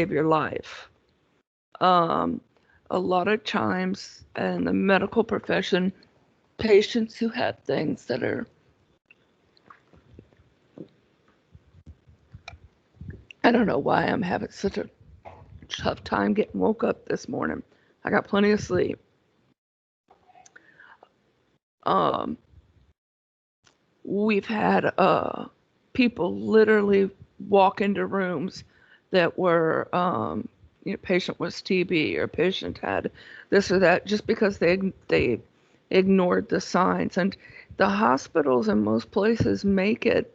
save your life. A lot of times in the medical profession, patients who have things that are, I don't know why I'm having such a tough time getting woke up this morning. I got plenty of sleep. We've had people literally walk into rooms that were, patient was TB or patient had this or that just because they ignored the signs. And the hospitals in most places make it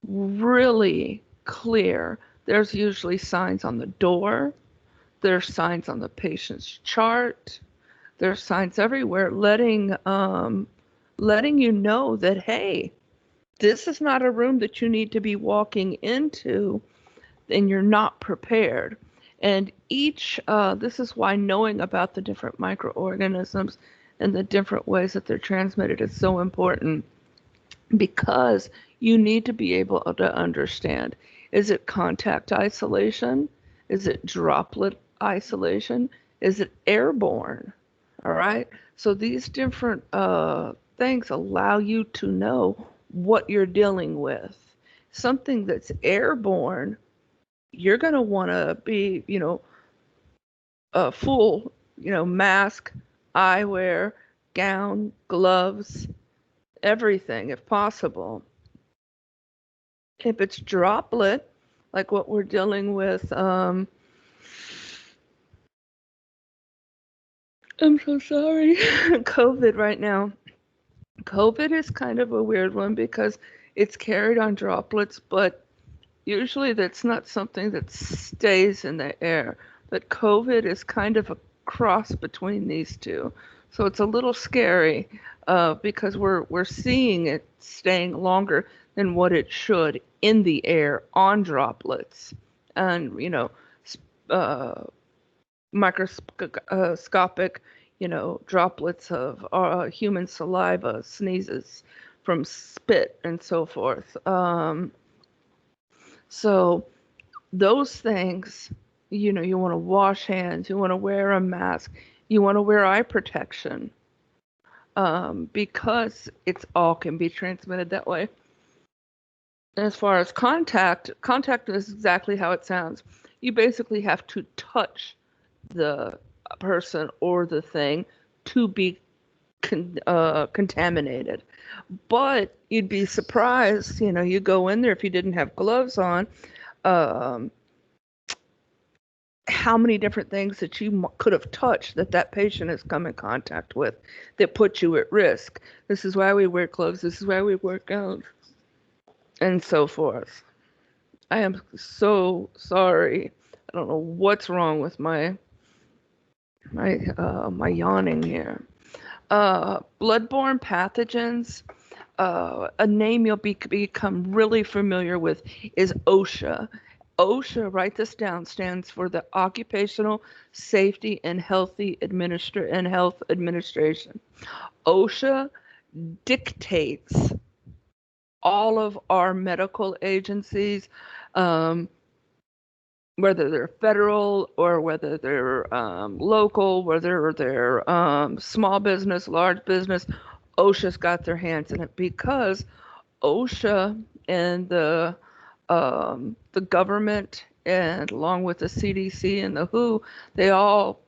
really clear. There's usually signs on the door. There's signs on the patient's chart. There's signs everywhere letting you know that, hey, this is not a room that you need to be walking into and you're not prepared. And this is why knowing about the different microorganisms and the different ways that they're transmitted is so important, because you need to be able to understand, is it contact isolation? Is it droplet isolation? Is it airborne? All right. So these different things allow you to know what you're dealing with. Something that's airborne, you're going to want to be, a full, mask, eyewear, gown, gloves, everything if possible. If it's droplet, like what we're dealing with, I'm so sorry, COVID right now. COVID is kind of a weird one because it's carried on droplets, but usually that's not something that stays in the air. But COVID is kind of a cross between these two. So it's a little scary because we're seeing it staying longer than what it should in the air on droplets. And, microscopic, droplets of human saliva, sneezes from spit, and so forth. So those things, you want to wash hands, you want to wear a mask, you want to wear eye protection, because it's all can be transmitted that way. As far as contact is exactly how it sounds. You basically have to touch the person or the thing to be contaminated. But you'd be surprised, you go in there if you didn't have gloves on, how many different things that you could have touched that patient has come in contact with that put you at risk. This is why we wear gloves. This is why we wear gowns, and so forth. I am so sorry. I don't know what's wrong with my yawning here. Bloodborne pathogens. A name you'll become really familiar with is OSHA. OSHA, write this down, stands for the Occupational Safety and Health Administration. OSHA dictates all of our medical agencies, whether they're federal or whether they're local, whether they're small business, large business. OSHA's got their hands in it because OSHA and the government, and along with the CDC and the WHO, they all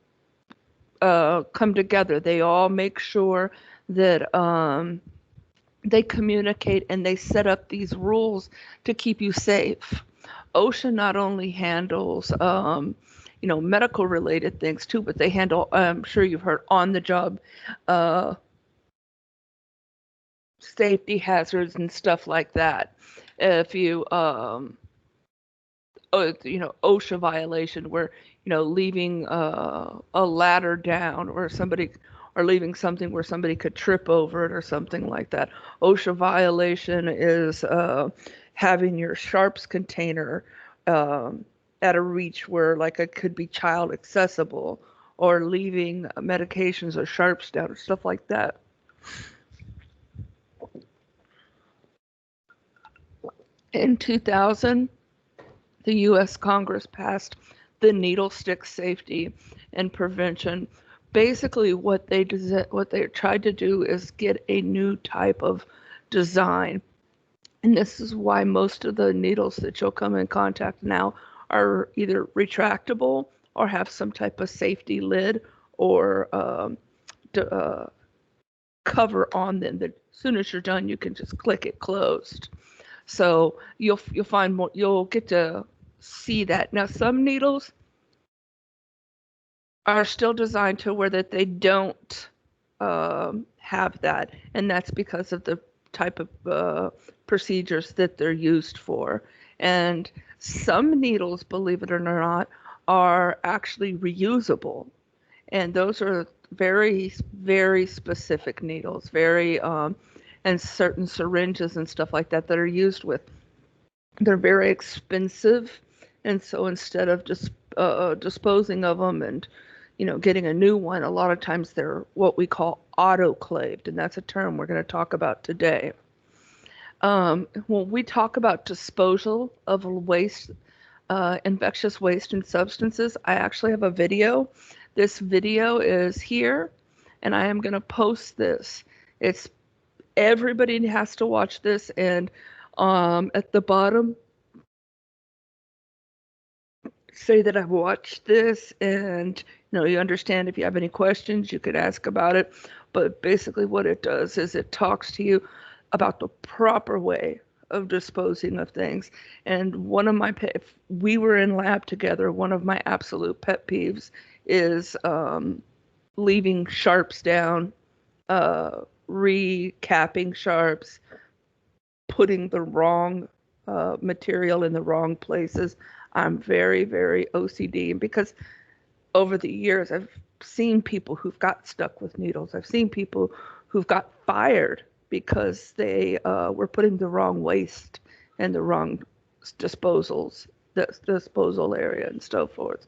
come together. They all make sure that they communicate and they set up these rules to keep you safe. OSHA not only handles medical related things too, but they handle, I'm sure you've heard, on the job safety hazards and stuff like that. If you OSHA violation where leaving a ladder down, or leaving something where somebody could trip over it or something like that. OSHA violation is having your sharps container at a reach where like it could be child accessible, or leaving medications or sharps down or stuff like that. In 2000, the U.S. Congress passed the Needle Stick Safety and Prevention. Basically, what they tried to do is get a new type of design, and this is why most of the needles that you'll come in contact now are either retractable or have some type of safety lid or cover on them that as soon as you're done, you can just click it closed. So you'll find more, you'll get to see that. Now, some needles are still designed to where that they don't have that, and that's because of the type of procedures that they're used for. And some needles, believe it or not, are actually reusable, and those are very, very specific needles, very and certain syringes and stuff like that that are used with. They're very expensive, and so instead of just disposing of them and getting a new one, a lot of times they're what we call autoclaved, and that's a term we're going to talk about today. When we talk about disposal of waste, infectious waste and substances, I actually have a video. This video is here, and I am going to post this. Everybody has to watch this, and at the bottom, say that I've watched this, and you understand. If you have any questions, you could ask about it. But basically, what it does is it talks to you about the proper way of disposing of things. And if we were in lab together, one of my absolute pet peeves is leaving sharps down, recapping sharps, putting the wrong material in the wrong places. I'm very, very OCD, and because over the years I've seen people who've got stuck with needles. I've seen people who've got fired because they were putting the wrong waste in the wrong disposal area and so forth.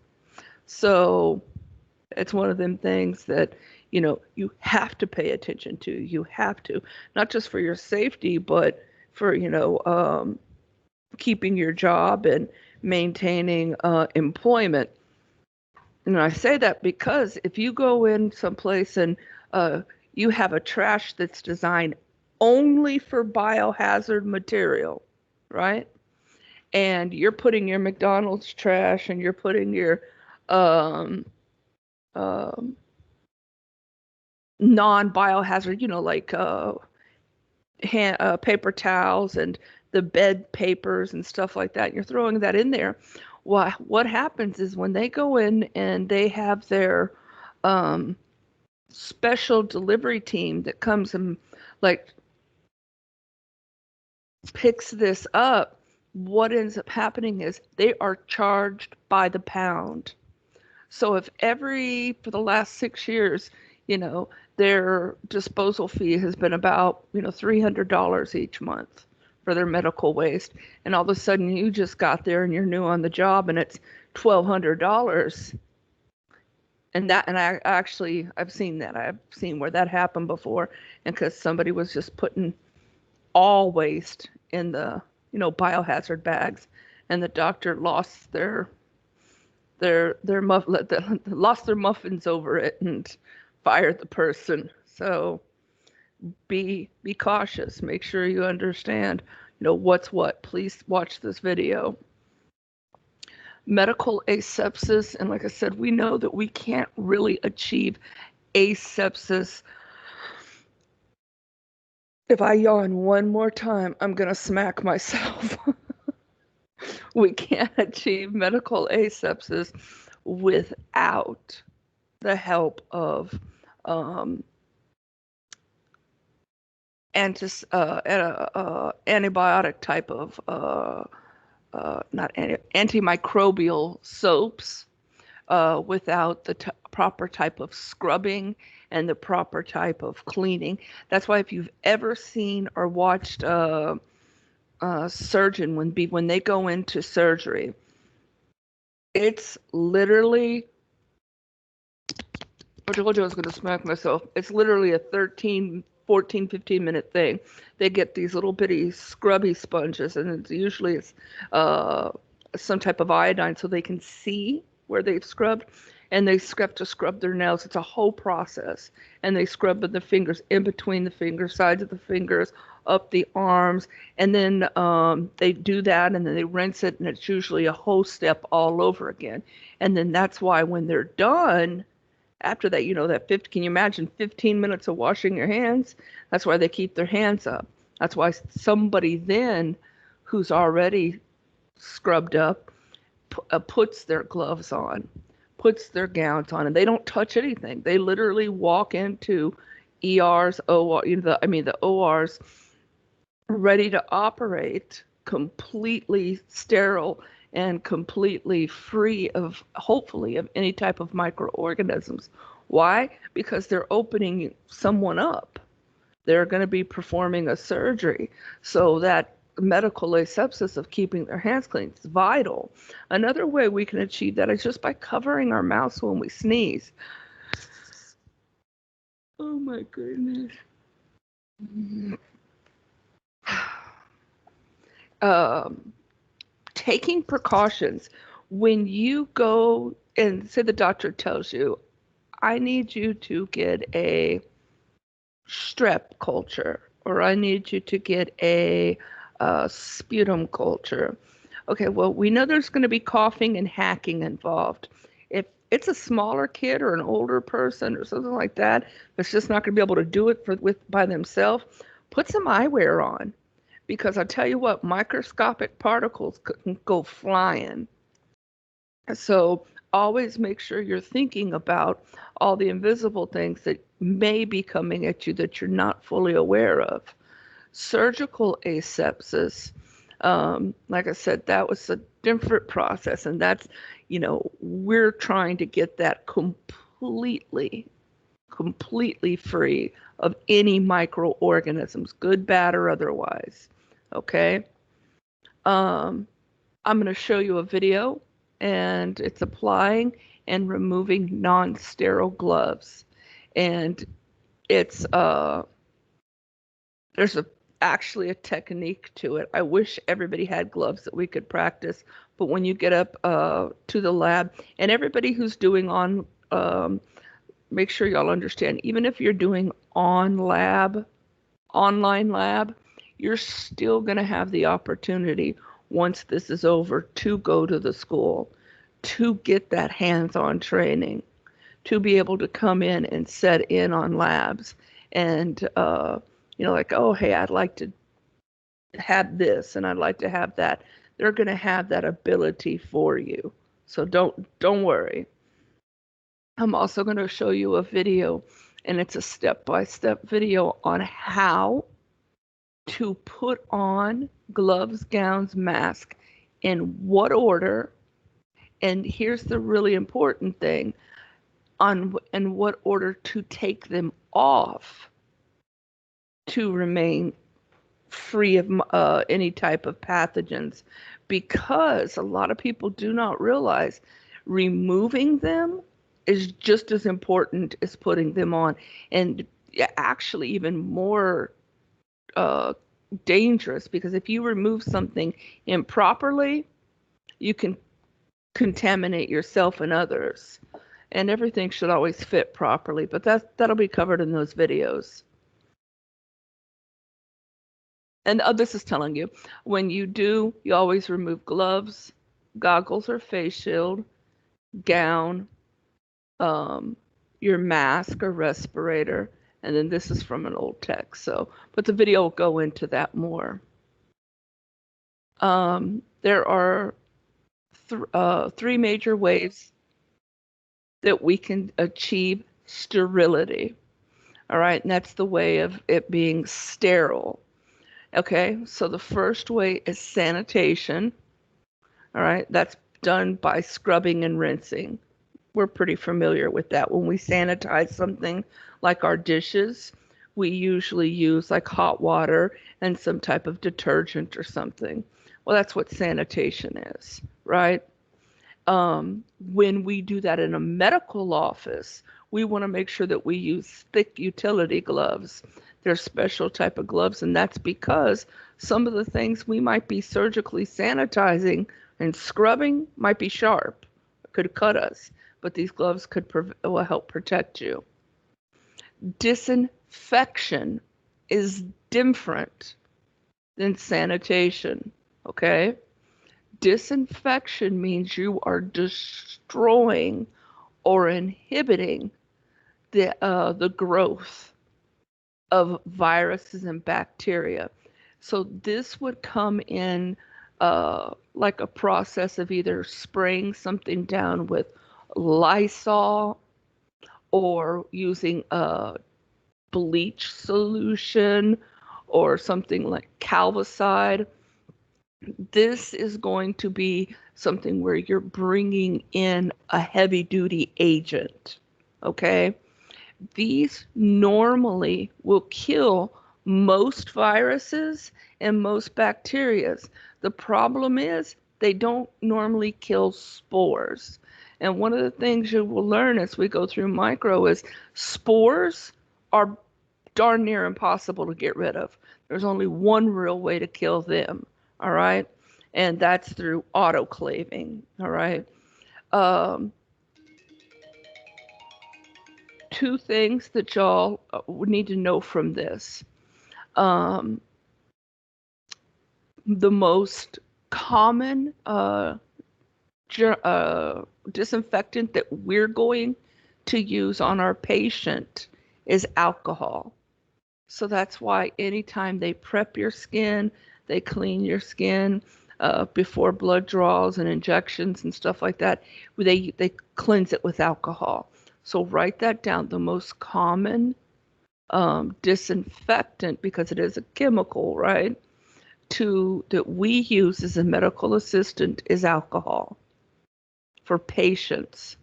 So it's one of them things that you have to pay attention to. You have to, not just for your safety, but for keeping your job and maintaining employment. And I say that because if you go in someplace and you have a trash that's designed only for biohazard material, right? And you're putting your McDonald's trash and you're putting your non-biohazard, like paper towels and the bed papers and stuff like that. You're throwing that in there. What happens is when they go in and they have their special delivery team that comes and picks this up, what ends up happening is they are charged by the pound. So if for the last 6 years, their disposal fee has been about, $300 each month for their medical waste, and all of a sudden you just got there and you're new on the job and it's $1,200. And I've seen that. I've seen where that happened before, and because somebody was just putting all waste in the biohazard bags, and the doctor lost lost their muffins over it and fired the person. So be cautious. Make sure you understand what's what. Please watch this video. Medical asepsis, and like I said, we know that we can't really achieve asepsis. If I yawn one more time, I'm gonna smack myself. We can't achieve medical asepsis without the help of antibiotic type of antimicrobial soaps, without the proper type of scrubbing and the proper type of cleaning. That's why if you've ever seen or watched a surgeon when they go into surgery, it's literally, I told you I was going to smack myself. It's literally a 13, 14, 15-minute thing. They get these little bitty scrubby sponges, and it's usually some type of iodine so they can see where they've scrubbed, and they have to scrub their nails. It's a whole process, and they scrub the fingers, in between the fingers, sides of the fingers, up the arms, and then they do that, and then they rinse it, and it's usually a whole step all over again. And then that's why when they're done, after that, that 50, can you imagine 15 minutes of washing your hands? That's why they keep their hands up. That's why somebody then who's already scrubbed up puts their gloves on, puts their gowns on, and they don't touch anything. They literally walk into ERs, the ORs, ready to operate, completely sterile and completely free of, hopefully, of any type of microorganisms. Why? Because they're opening someone up. They're going to be performing a surgery. So that medical asepsis of keeping their hands clean is vital. Another way we can achieve that is just by covering our mouths when we sneeze. Oh my goodness. Taking precautions. When you go and say the doctor tells you, I need you to get a strep culture, or I need you to get a sputum culture. Okay, well, we know there's going to be coughing and hacking involved. If it's a smaller kid or an older person or something like that, that's just not going to be able to do it by themselves, put some eyewear on. Because I tell you what, microscopic particles can go flying. So always make sure you're thinking about all the invisible things that may be coming at you that you're not fully aware of. Surgical asepsis, like I said, that was a different process, and that's, we're trying to get that completely free of any microorganisms, good, bad, or otherwise. Okay. I'm going to show you a video, and it's applying and removing non-sterile gloves. And it's there's actually a technique to it. I wish everybody had gloves that we could practice, but when you get up to the lab, and everybody who's doing make sure y'all understand, even if you're doing online lab, you're still going to have the opportunity, once this is over, to go to the school, to get that hands-on training, to be able to come in and set in on labs and, like, oh, hey, I'd like to have this and I'd like to have that. They're going to have that ability for you. So don't worry. I'm also going to show you a video, and it's a step-by-step video on how to put on gloves, gowns, mask, in what order, and here's the really important thing, in what order to take them off to remain free of any type of pathogens, because a lot of people do not realize removing them is just as important as putting them on, and actually even more dangerous, because if you remove something improperly, you can contaminate yourself and others. And everything should always fit properly, but that'll be covered in those videos. And this is telling you, when you always remove gloves, goggles or face shield, gown, your mask or respirator, and then this is from an old text. So, but the video will go into that more. There are three major ways that we can achieve sterility. All right, and that's the way of it being sterile. Okay, so the first way is sanitation. All right, that's done by scrubbing and rinsing. We're pretty familiar with that. When we sanitize something like our dishes, we usually use like hot water and some type of detergent or something. Well, that's what sanitation is, right? When we do that in a medical office, we want to make sure that we use thick utility gloves. They're special type of gloves, and that's because some of the things we might be surgically sanitizing And scrubbing might be sharp, could cut us, but these gloves will help protect you. Disinfection is different than sanitation, okay? Disinfection means you are destroying or inhibiting the growth of viruses and bacteria. So this would come in like a process of either spraying something down with Lysol or using a bleach solution or something like Calvicide. This is going to be something where you're bringing in a heavy duty agent, okay? These normally will kill most viruses and most bacteria. The problem is they don't normally kill spores. And one of the things you will learn as we go through micro is spores are darn near impossible to get rid of. There's only one real way to kill them, all right? And that's through autoclaving, all right? Two things that y'all would need to know from this. The most common disinfectant that we're going to use on our patient is alcohol. So that's why anytime they prep your skin, they clean your skin before blood draws and injections and stuff like that, they cleanse it with alcohol. So write that down. The most common disinfectant, because it is a chemical, right, that we use as a medical assistant is alcohol for patients.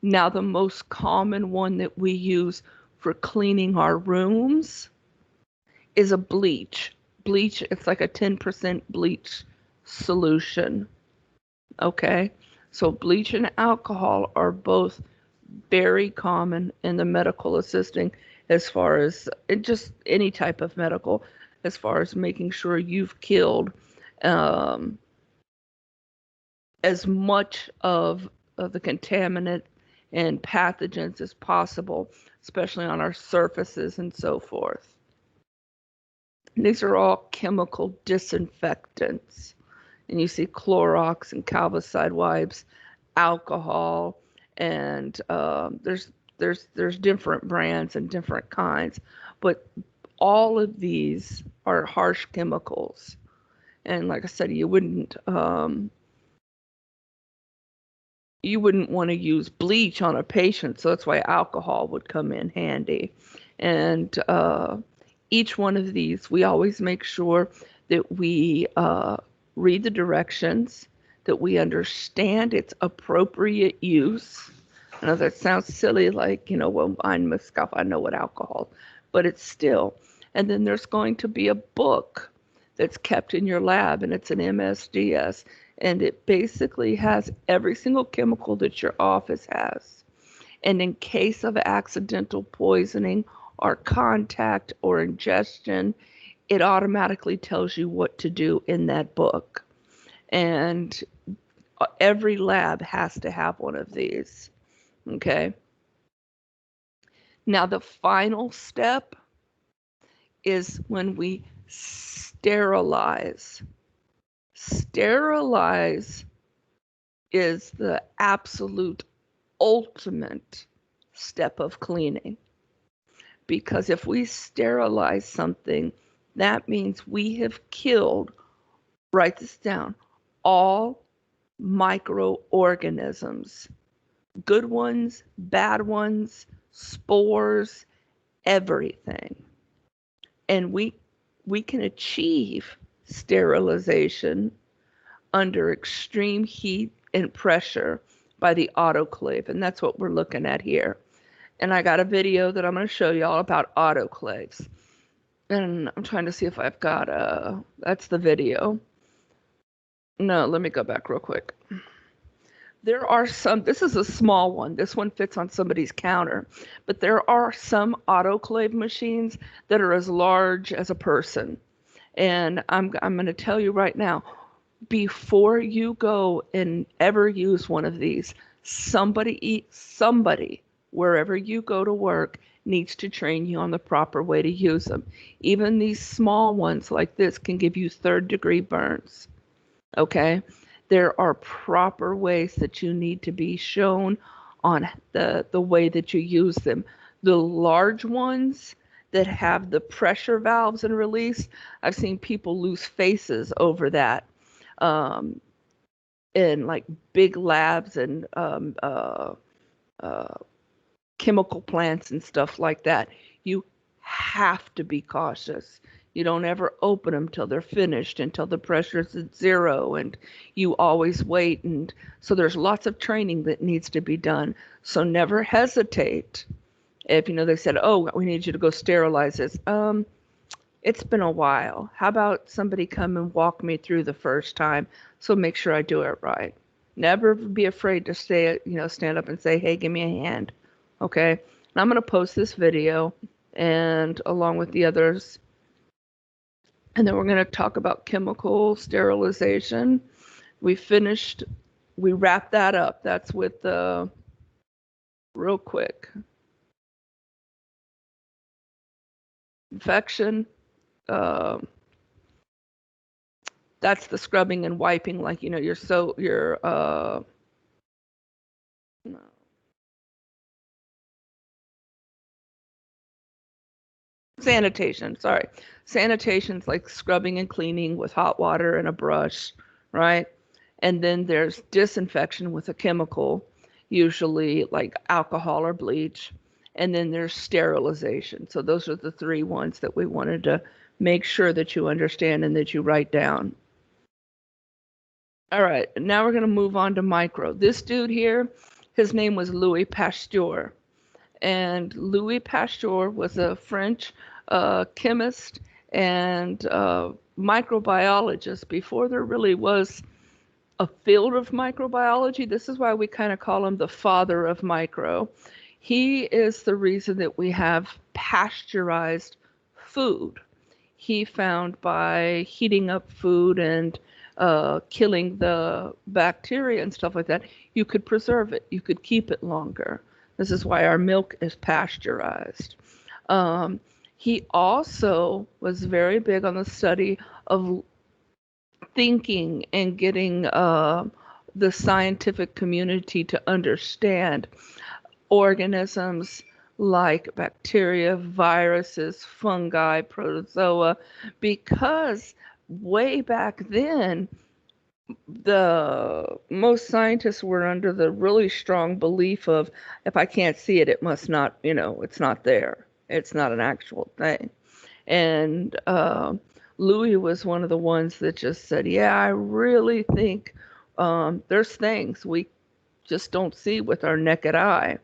Now, the most common one that we use for cleaning our rooms is a bleach. Bleach, it's like a 10% bleach solution. Okay? So bleach and alcohol are both very common in the medical assisting as far as just any type of medical, as far as making sure you've killed as much of the contaminant and pathogens as possible, especially on our surfaces and so forth. These are all chemical disinfectants. And you see Clorox and Calvicide wipes, alcohol, and there's different brands and different kinds, but all of these are harsh chemicals. And like I said, you wouldn't want to use bleach on a patient, so that's why alcohol would come in handy. And each one of these, we always make sure that we read the directions, that we understand its appropriate use. I know that sounds silly, like, well, I'm a scout, I know what alcohol, but it's still. And then there's going to be a book that's kept in your lab, and it's an MSDS, and it basically has every single chemical that your office has. And in case of accidental poisoning or contact or ingestion, it automatically tells you what to do in that book. And every lab has to have one of these, okay? Now, the final step is when we sterilize. Sterilize is the absolute ultimate step of cleaning. Because if we sterilize something, that means we have killed, write this down, all microorganisms. Good ones, bad ones, spores, everything. And we can achieve sterilization under extreme heat and pressure by the autoclave, and that's what we're looking at here. And I got a video that I'm going to show y'all about autoclaves. And I'm trying to see if I've got that's the video. No, let me go back real quick. There are some, this is a small one. This one fits on somebody's counter. But there are some autoclave machines that are as large as a person. And I'm going to tell you right now, before you go and ever use one of these, somebody, wherever you go to work, needs to train you on the proper way to use them. Even these small ones like this can give you third-degree burns. Okay? There are proper ways that you need to be shown on the way that you use them. The large ones that have the pressure valves and release, I've seen people lose faces over that. In like big labs and chemical plants and stuff like that. You have to be cautious. You don't ever open them till they're finished, until the pressure's at zero, and you always wait. And so there's lots of training that needs to be done. So never hesitate. If they said, "Oh, we need you to go sterilize this," it's been a while. How about somebody come and walk me through the first time, so make sure I do it right. Never be afraid to stand up and say, "Hey, give me a hand." Okay? And I'm going to post this video and along with the others. And then we're going to talk about chemical sterilization. We wrapped that up. That's with the real quick. Infection. That's the scrubbing and wiping, like sanitation, sorry. Sanitation's like scrubbing and cleaning with hot water and a brush, right? And then there's disinfection with a chemical, usually like alcohol or bleach. And then there's sterilization. So those are the three ones that we wanted to make sure that you understand and that you write down. All right, now we're going to move on to micro. This dude here, his name was Louis Pasteur. And Louis Pasteur was a French chemist and microbiologist before there really was a field of microbiology. This is why we kind of call him the father of micro. He is the reason that we have pasteurized food. He found by heating up food and killing the bacteria and stuff like that, you could preserve it. You could keep it longer. This is why our milk is pasteurized. He also was very big on the study of thinking and getting the scientific community to understand organisms like bacteria, viruses, fungi, protozoa, because way back then, most scientists were under the really strong belief of, if I can't see it, it must not, it's not there. It's not an actual thing. And Louis was one of the ones that just said, yeah, I really think there's things we just don't see with our naked eye.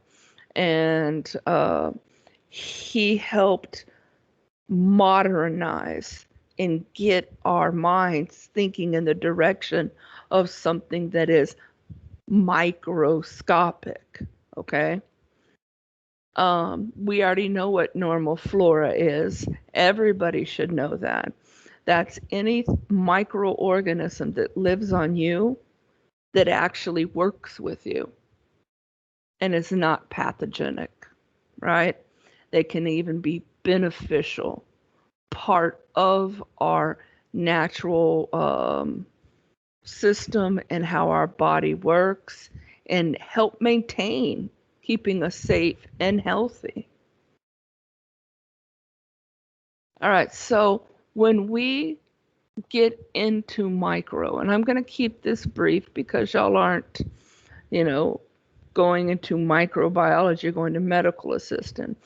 And he helped modernize and get our minds thinking in the direction of something that is microscopic, okay? We already know what normal flora is. Everybody should know that. That's any microorganism that lives on you that actually works with you and is not pathogenic, right? They can even be beneficial, part of our natural system and how our body works, and help maintain keeping us safe and healthy. All right, so when we get into micro, and I'm going to keep this brief because y'all aren't, going into microbiology, you're going to medical assistant.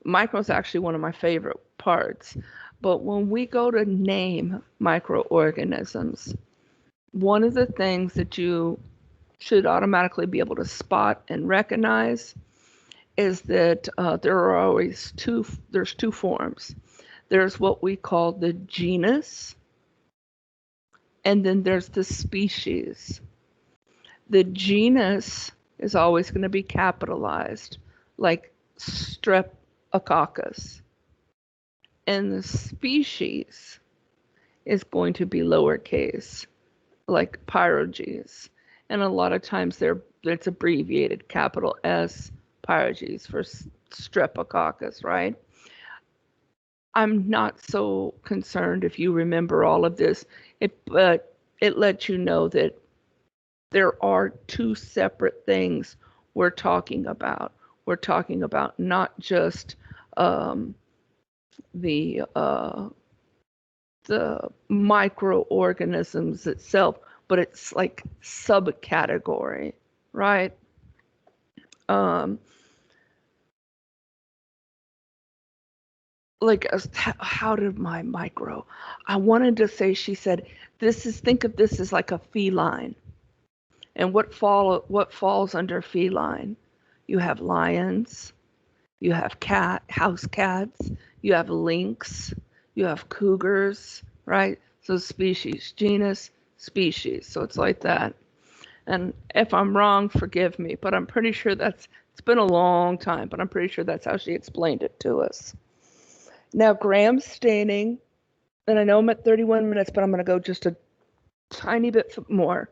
Micro is actually one of my favorite parts. But when we go to name microorganisms, one of the things that you should automatically be able to spot and recognize is that there's two forms. There's what we call the genus, and then there's the species. The genus is always going to be capitalized, like Streptococcus. And the species is going to be lowercase, like pyroges. And a lot of times it's abbreviated, capital S, pyroges for streptococcus, right? I'm not so concerned if you remember all of this, but it lets you know that there are two separate things we're talking about. We're talking about not just the microorganisms itself, but it's like subcategory, right? Like how did my micro? I wanted to say, she said, think of this as like a feline. And what falls under feline? You have lions, you have house cats, you have lynx, you have cougars, right? So species, genus, species. So it's like that. And if I'm wrong, forgive me, but I'm pretty sure it's been a long time, but I'm pretty sure that's how she explained it to us. Now, gram staining, and I know I'm at 31 minutes, but I'm going to go just a tiny bit more.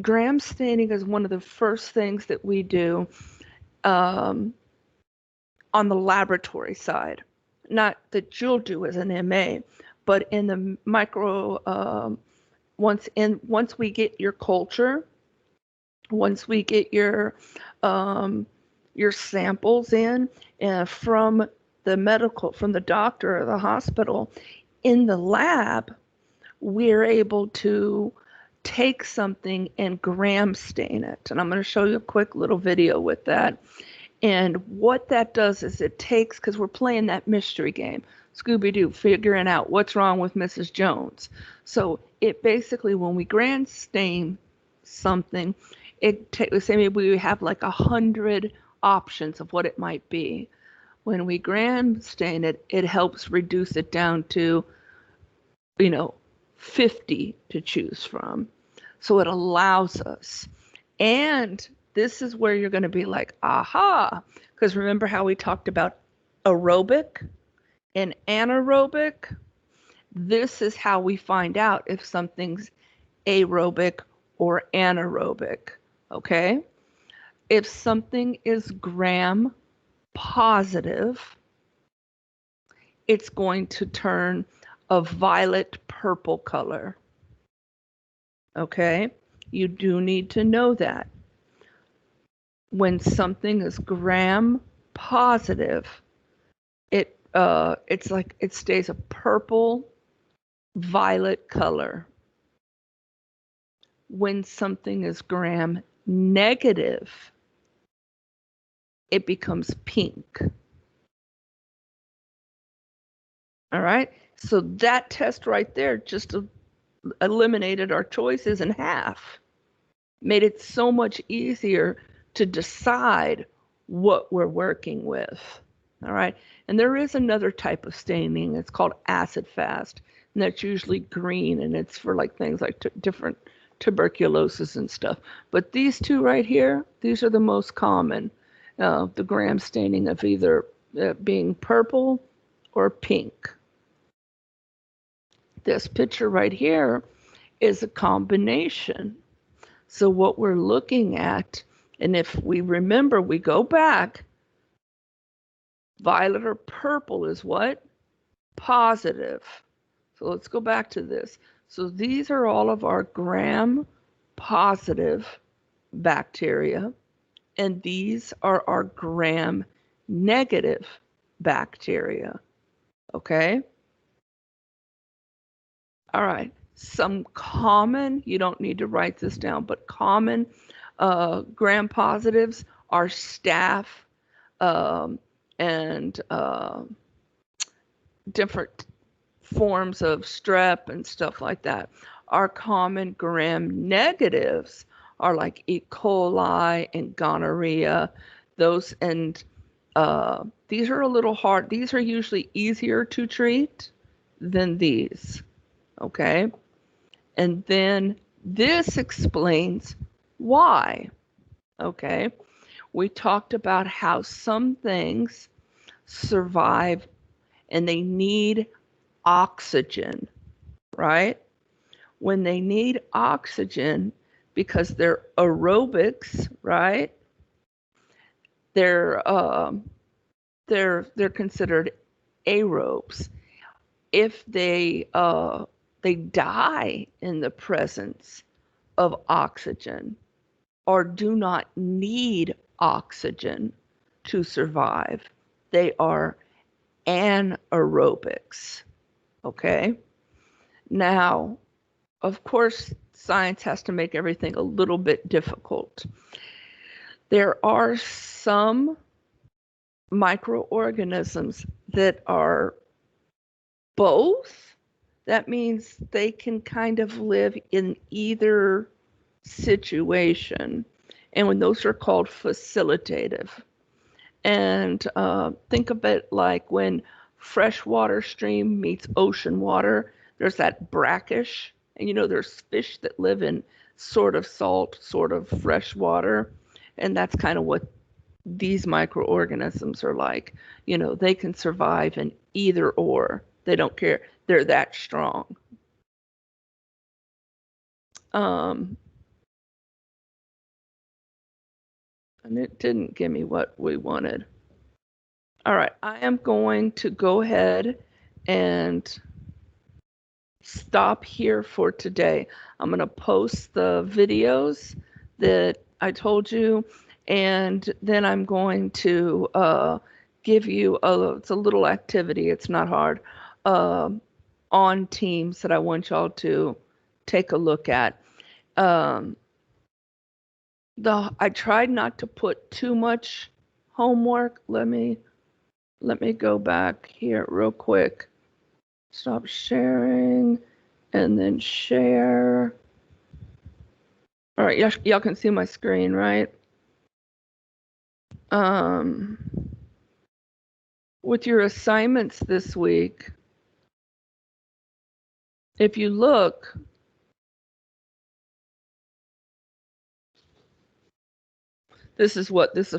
Gram staining is one of the first things that we do on the laboratory side. Not that you'll do as an MA, but in the once we get your culture, once we get your samples in from the doctor or the hospital, in the lab, we're able to take something and gram stain it. And I'm going to show you a quick little video with that. And what that does is it takes, because we're playing that mystery game, Scooby-Doo, figuring out what's wrong with Mrs. Jones. So it basically, when we gram stain something, say maybe we have like 100 options of what it might be. When we gram stain it, it helps reduce it down to, 50 to choose from. So it allows us. And this is where you're going to be like, aha, because remember how we talked about aerobic and anaerobic? This is how we find out if something's aerobic or anaerobic, okay? If something is gram positive, it's going to turn a violet purple color. Okay, you do need to know that. When something is gram positive, it's like it stays a purple violet color. When something is gram negative, it becomes pink. All right, so that test right there just eliminated our choices in half, made it so much easier to decide what we're working with. All right, and there is another type of staining. It's called acid fast, and that's usually green, and it's for like things like different tuberculosis and stuff. But these two right here, these are the most common. The gram staining of either being purple or pink. This picture right here is a combination. So what we're looking at, and if we remember, we go back, violet or purple is what? Positive. So let's go back to this. So these are all of our gram positive bacteria, and these are our gram negative bacteria. Okay? All right. Some common, you don't need to write this down, but common gram positives are staph and different forms of strep and stuff like that. Our common gram negatives are like E. coli and gonorrhea. Those and these are a little hard. These are usually easier to treat than these. Okay, and then this explains why. Okay, we talked about how some things survive and they need oxygen. right? When they need oxygen because they're aerobics, right? They're considered aerobes. If they die in the presence of oxygen or do not need oxygen to survive, they are anaerobics. Okay? Now, of course, science has to make everything a little bit difficult. There are some microorganisms that are both. That means they can kind of live in either situation. And when those are called facilitative. And think of it like when freshwater stream meets ocean water, there's that brackish. And there's fish that live in sort of salt, sort of fresh water. And that's kind of what these microorganisms are like. They can survive in either or. They don't care. They're that strong. And it didn't give me what we wanted. All right, I am going to go ahead and stop here for today. I'm going to post the videos that I told you, and then I'm going to give you it's a little activity. It's not hard on Teams that I want y'all to take a look at. I tried not to put too much homework. Let me go back here real quick. Stop sharing and then share. All right, y'all can see my screen, right? With your assignments this week, if you look, this is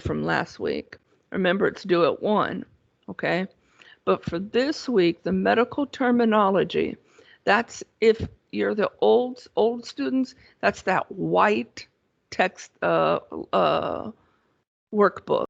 from last week. Remember, it's due at 1, okay? But for this week, the medical terminology, that's if you're the old students, that's that white text workbook.